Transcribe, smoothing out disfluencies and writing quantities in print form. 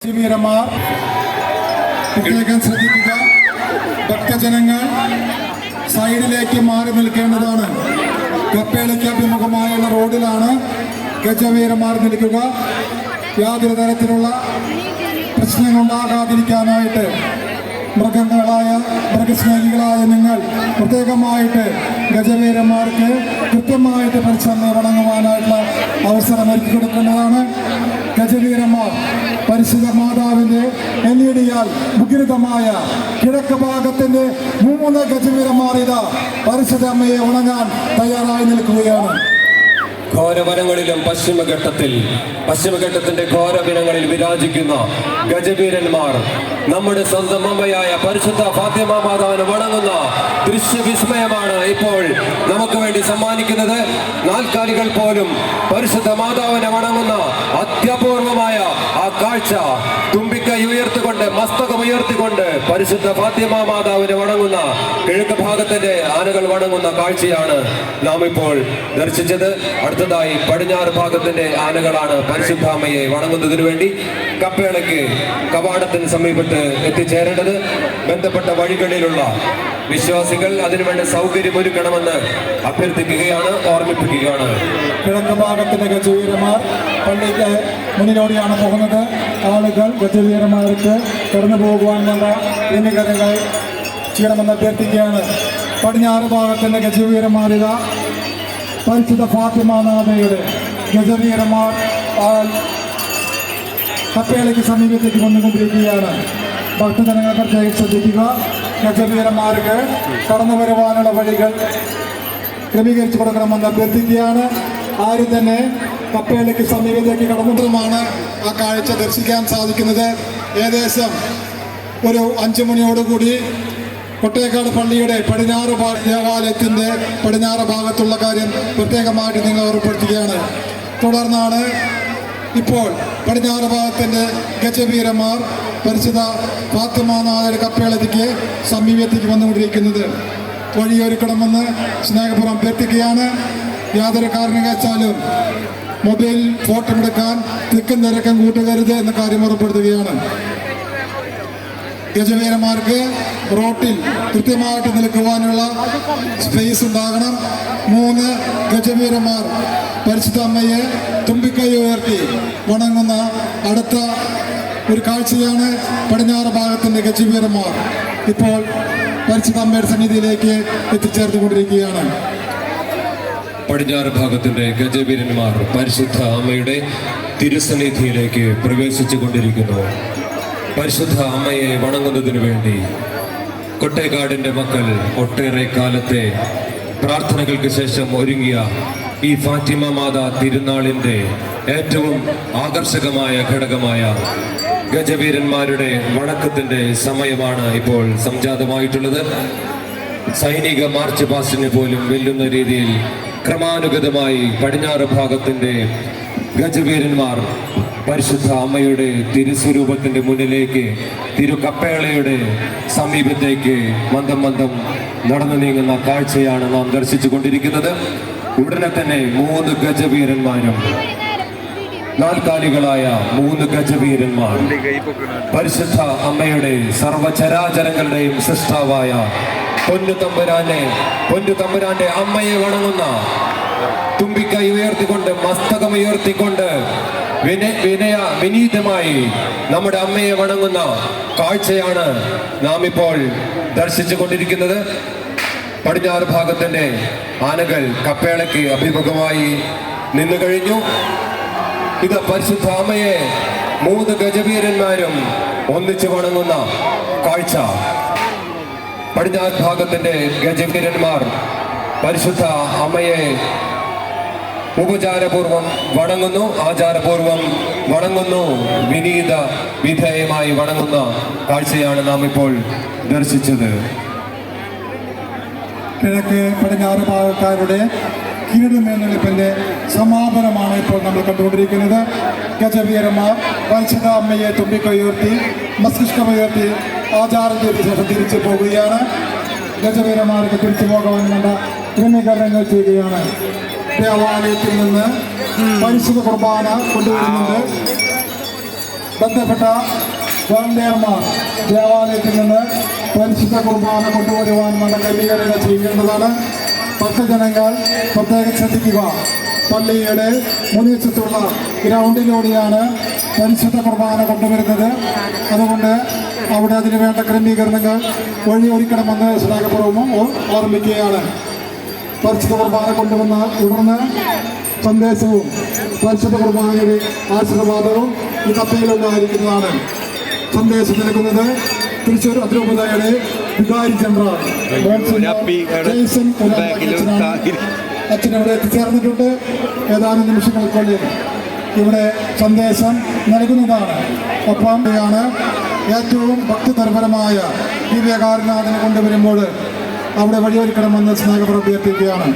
ശിവീരന്മാർ പ്രത്യേകം ശ്രദ്ധിക്കുക. ഭക്തജനങ്ങൾ സൈഡിലേക്ക് മാറി നിൽക്കേണ്ടതാണ്. കപ്പേളയ്ക്ക് അഭിമുഖമായുള്ള റോഡിലാണ് ഗജവീരന്മാർ നിൽക്കുക. യാതൊരു തരത്തിലുള്ള പ്രശ്നങ്ങളുണ്ടാകാതിരിക്കാനായിട്ട് മൃഗസ്നേഹികളായ നിങ്ങൾ പ്രത്യേകമായിട്ട് ഗജവീരന്മാർക്ക് കൃത്യമായിട്ട് പരിശ്രമം വണങ്ങുവാനായിട്ടുള്ള അവസരം ഒരുക്കി കൊടുക്കേണ്ടതാണ്. ഗജവീരന്മാർ പരിശുദ്ധ മാതാവിന്റെ എല്ലിടിയാൽ മുഖരിതമായ കിഴക്ക് ഭാഗത്തിന്റെ 3 ഗജവീരന്മാർ ഇതാ പരിശുദ്ധ അമ്മയെ ഉണങ്ങാൻ തയ്യാറായി നിൽക്കുകയാണ്. ഘോരവനങ്ങളിലും പശ്ചിമഘട്ടത്തിന്റെ ഘോരവനങ്ങളിൽ വിരാജിക്കുന്ന ഗജവീരന്മാർ നമ്മുടെ സ്വന്തം അമ്മയായ പരിശുദ്ധ ഫാത്തിമ മാതാവിനെ വണങ്ങുന്ന ദൃശ്യവിസ്മയമാണ് ഇപ്പോൾ നമുക്ക് വേണ്ടി സമ്മാനിക്കുന്നത്. നാൽക്കാലികൾ പോലും പരിശുദ്ധ മാതാവിനെ വണങ്ങുന്ന അത്യപൂർവമായ ആ കാഴ്ച, തുമ്പിക്കൈ ഉയർത്തിക്കൊണ്ട് മസ്തകം ഉയർത്തിക്കൊണ്ട് പരിശുദ്ധ ഫാത്തിമ മാതാവിനെ വണങ്ങുന്ന കിഴക്ക് ഭാഗത്തിന്റെ ആനകൾ വണങ്ങുന്ന കാഴ്ചയാണ് നാം ഇപ്പോൾ ദർശിച്ചത്. അടുത്തതായി പടിഞ്ഞാറ് ഭാഗത്തിന്റെ ആനകളാണ് പരിശുദ്ധാമ്മയെ വണങ്ങുന്നതിനു വേണ്ടി കപ്പേളയ്ക്ക് കവാടത്തിന് സമീപത്ത് എത്തിച്ചേരേണ്ടത്. ബന്ധപ്പെട്ട വഴികളിലുള്ള വിശ്വാസികൾ അതിനുവേണ്ട സൗകര്യമൊരുക്കണമെന്ന് അഭ്യർത്ഥിക്കുകയാണ്, ഓർമ്മിപ്പിക്കുകയാണ്. കിഴക്ക് ഭാഗത്തിന്റെ ഗജവീരന്മാർ പള്ളിക്ക് മുന്നിലൂടെയാണ് പോകുന്നത്. ആളുകൾ ഗജവീരന്മാർക്ക് കടന്നു പോകുവാനുള്ള ക്രമീകരണങ്ങൾ ചെയ്യണമെന്ന് അഭ്യർത്ഥിക്കുകയാണ്. പടിഞ്ഞാറ് ഭാഗത്തിന്റെ ഗജവീരന്മാരിക പരിശുദ്ധ ഫാത്തിമ മാതായുടെ ഗജവീരന്മാർ കപ്പേളയ്ക്ക് സമീപത്തേക്ക് വന്നുകൊണ്ടിരിക്കുകയാണ്. ഭക്തജനങ്ങൾ പ്രത്യേകം ശ്രദ്ധിക്കുക. ഗജവീരന്മാർക്ക് കടന്നു വരുവാനുള്ള വഴികൾ ക്രമീകരിച്ചു കൊടുക്കണമെന്ന് അഭ്യർത്ഥിക്കുകയാണ്. ആരും തന്നെ കപ്പേളയ്ക്ക് സമീപത്തേക്ക് കടന്നുമാണ് ആ കാഴ്ച ദർശിക്കാൻ സാധിക്കുന്നത്. ഏകദേശം ഒരു 5 മണിയോടുകൂടി കൊട്ടേക്കാട് പള്ളിയുടെ പടിഞ്ഞാറ് ദേവാലയത്തിൻ്റെ പടിഞ്ഞാറ് ഭാഗത്തുള്ള കാര്യം പ്രത്യേകമായിട്ട് നിങ്ങൾ ഓർമ്മപ്പെടുത്തുകയാണ്. തുടർന്നാണ് ഇപ്പോൾ പടിഞ്ഞാറ് ഭാഗത്തിൻ്റെ ഗജവീരന്മാർ പരിശുദ്ധ ഫാത്തിമ മാതാവിന്റെ കപ്പേളയ്ക്ക് സമീപത്തേക്ക് വന്നുകൊണ്ടിരിക്കുന്നത്. വഴിയൊരുക്കണമെന്ന് സ്നേഹപൂർവ്വം അഭ്യർത്ഥിക്കുകയാണ്. യാതൊരു കാരണവശാലും മൊബൈൽ ഫോട്ടോ എടുക്കാൻ തിക്കും തിരക്കും കൂട്ടുകരുത് എന്ന കാര്യം ഉറപ്പെടുത്തുകയാണ്. ഗജവീരന്മാർക്ക് റോട്ടിൽ കൃത്യമായിട്ട് നിൽക്കുവാനുള്ള സ്പേസ് ഉണ്ടാകണം. 3 ഗജവീരന്മാർ പരിശുദ്ധ അമ്മയെ തുമ്പിക്കൈ ഉയർത്തി വണങ്ങുന്ന അടുത്ത ഒരു കാഴ്ചയാണ്. പടിഞ്ഞാറ് ഭാഗത്തിൻ്റെ ഗജവീരന്മാർ ഇപ്പോൾ പരിശുദ്ധ അമ്മയുടെ സന്നിധിയിലേക്ക് എത്തിച്ചേർന്നുകൊണ്ടിരിക്കുകയാണ്. പടിഞ്ഞാറ് ഭാഗത്തിന്റെ ഗജവീരന്മാർ പരിശുദ്ധ അമ്മയുടെ തിരുസന്നിധിയിലേക്ക് പ്രവേശിച്ചു കൊണ്ടിരിക്കുന്നു. പരിശുദ്ധ അമ്മയെ വണങ്ങുന്നതിനു വേണ്ടി കൊട്ടേക്കാടിന്റെ മക്കൾ ഒട്ടേറെ കാലത്തെ പ്രാർത്ഥനകൾക്ക് ശേഷം ഒരുങ്ങിയ ഈ ഫാത്തിമ മാതാ തിരുനാളിന്റെ ഏറ്റവും ആകർഷകമായ ഘടകമായ ഗജവീരന്മാരുടെ വണക്കത്തിന്റെ സമയമാണ് ഇപ്പോൾ സംജാതമായിട്ടുള്ളത്. സൈനിക മാർച്ച് പാസ്റ്റിന് പോലും വെല്ലുന്ന രീതിയിൽ ക്രമാനുഗതമായി പടിഞ്ഞാറ് ഭാഗത്തിന്റെ ഗജവീരന്മാർ പരിശുദ്ധ അമ്മയുടെ തിരുസ്വരൂപത്തിന്റെ മുന്നിലേക്ക്, തിരുക്കപ്പേളയുടെ സമീപത്തേക്ക് മന്ദം നടന്നു നീങ്ങുന്ന കാഴ്ചയാണ് നാം ദർശിച്ചു കൊണ്ടിരിക്കുന്നത്. ഉടനെ തന്നെ 3 ഗജവീരന്മാരും നാൽക്കാലികളായ 3 ഗജവീരന്മാർ പരിശുദ്ധ അമ്മയുടെ സർവചരാചരങ്ങളുടെയും സൃഷ്ടാവായ പൊന്നുതമ്പുരാന്റെ അമ്മയെ വണങ്ങുന്ന തുമ്പിക്കൈ ഉയർത്തിക്കൊണ്ട് മസ്തകം ഉയർത്തിക്കൊണ്ട് വിനീതമായി നമ്മുടെ അമ്മയെ വണങ്ങുന്ന കാഴ്ചയാണ് നാം ഇപ്പോൾ ദർശിച്ചു കൊണ്ടിരിക്കുന്നത്. പടിഞ്ഞാറ് ഭാഗത്തിന്റെ ആനകൾ കപ്പേളയ്ക്ക് അഭിമുഖമായി നിന്നു കഴിഞ്ഞു. ഇത് പരിശുദ്ധ അമ്മയെ 3 ഗജവീരന്മാരും ഒന്നിച്ചു വണങ്ങുന്ന കാഴ്ച. പടിഞ്ഞാറ് ഭാഗത്തിന്റെ ഗജവീരന്മാർ പരിശുദ്ധ അമ്മയെ ഉപചാരപൂർവം വണങ്ങുന്നു, ആചാരപൂർവം വണങ്ങുന്നു, വിധേയമായി വണങ്ങുന്ന കാഴ്ചയാണ് നാം ഇപ്പോൾ ദർശിച്ചത്. കിഴക്ക് പടിഞ്ഞാറ് ഭാഗക്കാരുടെ കിരീടമെഴുന്നള്ളിപ്പിന്റെ സമാപനമാണ് ഇപ്പോൾ നമ്മൾ കണ്ടുകൊണ്ടിരിക്കുന്നത്. ഗജവീരന്മാർ പരിശുദ്ധ അമ്മയെ തുമ്പിക്കൈ ഉയർത്തി മസ്തിഷ്കമുയർത്തി ആചാരത്തിന് ശേഷം തിരിച്ചു പോവുകയാണ്. ഗജവീരന്മാർക്ക് തിരിച്ചു പോകാൻ വേണ്ട ക്രമീകരണങ്ങൾ ചെയ്യുകയാണ്. ദേവാലയത്തിൽ നിന്ന് പരിശുദ്ധ കുർബാന കൊണ്ടുവരുന്നുണ്ട്. ബന്ധപ്പെട്ട വോളണ്ടിയർമാർ ദേവാലയത്തിൽ നിന്ന് പരിശുദ്ധ കുർബാന കൊണ്ടുവരുവാനുള്ള ക്രമീകരണം ചെയ്യേണ്ടതാണ്. ഭക്തജനങ്ങൾ പ്രത്യേകം ശ്രദ്ധിക്കുക. പള്ളിയുടെ മുൻവശത്തുള്ള ഗ്രൗണ്ടിലൂടെയാണ് പരിശുദ്ധ കുർബാന കൊണ്ടുവരുന്നത്. അതുകൊണ്ട് അവിടെ അതിന് വേണ്ട ക്രമീകരണങ്ങൾ വഴിയൊരുക്കണമെന്ന് സ്നേഹപൂർവ്വം ഓർമ്മിക്കുകയാണ്. പരിശുദ്ധ കുർബാന കൊണ്ടുവന്ന തുടർന്ന് സന്ദേശവും പരിശുദ്ധ കുർബാനയുടെ ആശീർവാദവും ഈ കപ്പയിലുണ്ടായിരിക്കുന്നതാണ്. സന്ദേശം നൽകുന്നത് തൃശ്ശൂർ അതിരൂപതയുടെ വികാരി ജനറൽ ജെയ്സൺ അച്ഛനവിടെ എത്തിച്ചേർന്നിട്ടുണ്ട്. ഏതാനും നിമിഷങ്ങൾക്കുള്ളിൽ ഇവിടെ സന്ദേശം നൽകുന്നതാണ്. ഒപ്പം ഏറ്റവും ഭക്തിനിർഭരമായ ദിവ്യകാരുനാഥനെ കൊണ്ടുവരുമ്പോൾ അവിടെ വഴിയൊരുക്കണമെന്ന് സ്നേഹപൂർവ്വം അഭ്യർത്ഥിക്കുകയാണ്.